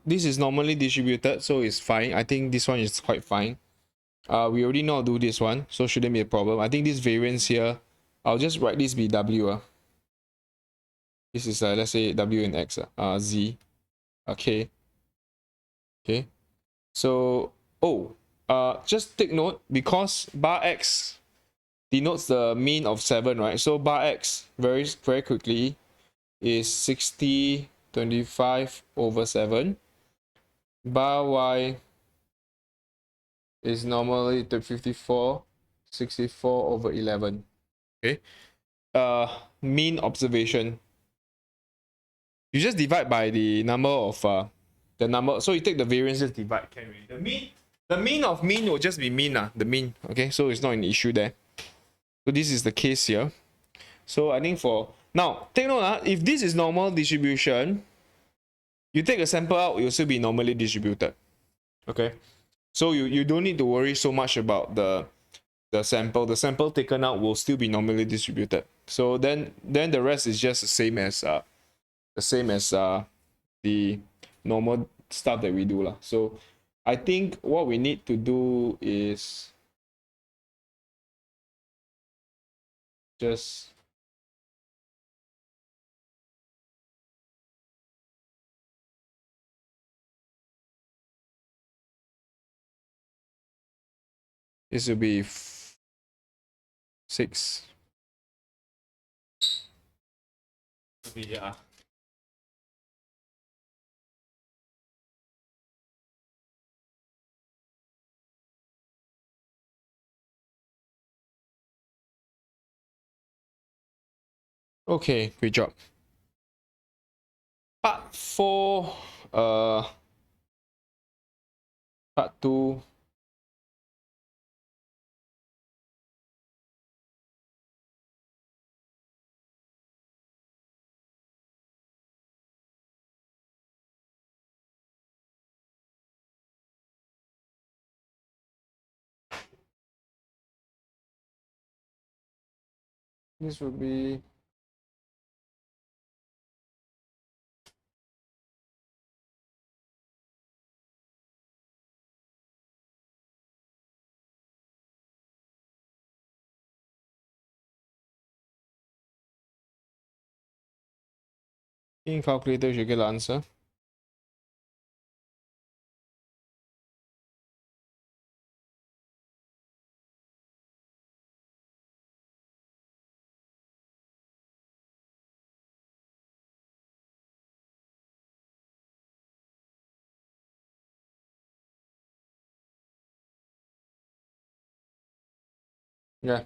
this is normally distributed, so it's fine. I think this one is quite fine. We already know how to do this one, so shouldn't be a problem. I think this variance here, I'll just write this be W. This is let's say W and X, Z, K. Okay. So just take note, because bar X denotes the mean of 7, right? So bar X very quickly is 60, 25 over 7. Bar Y is normally 54, 64 over 11. Okay. Mean observation. You just divide by the number of the number. So you take the variance, just divide. Can we? The mean of mean will just be mean, the mean. Okay, so it's not an issue there. So this is the case here. So I think for now, take note, if this is normal distribution, you take a sample out, you'll still be normally distributed. Okay. So you don't need to worry so much about the sample. The sample taken out will still be normally distributed. So then the rest is just the same as the normal stuff that we do lah. So I think what we need to do is just this will be 6. Yeah. Okay, great job. Part 4, part 2. This will be in calculator, you get the answer. Yeah.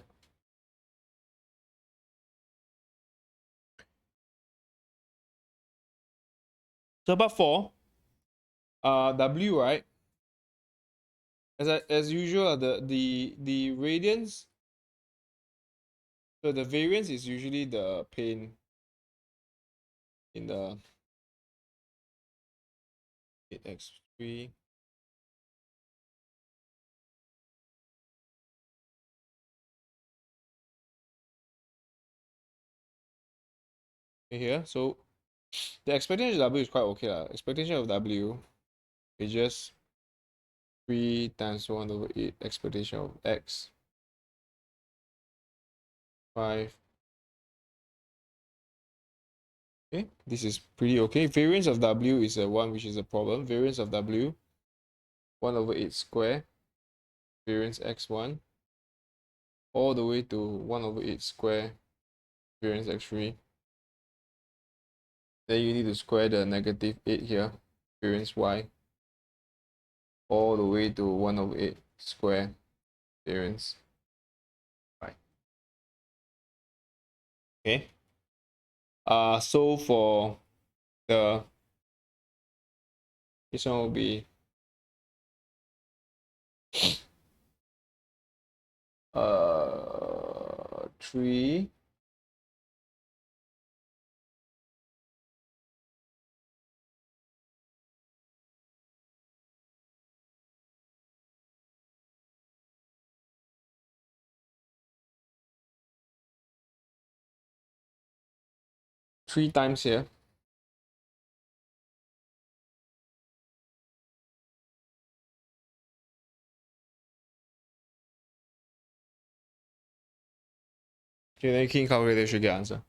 So part 4, W, right? As usual, the radians. So the variance is usually the pane in the 8x3. Here. So the expectation of W is quite okay lah. Expectation of W is just 3 times 1 over 8 expectation of X. 5. Okay, this is pretty okay. Variance of W is a 1, which is a problem. Variance of W, 1 over 8 square. Variance x1, all the way to 1 over 8 square. Variance x3. Then you need to square the negative 8 here. Variance y, all the way to 1 over 8 square. Variance y. Okay. So for the this one will be 3 3 times here. Okay, then key in calculator should get answer.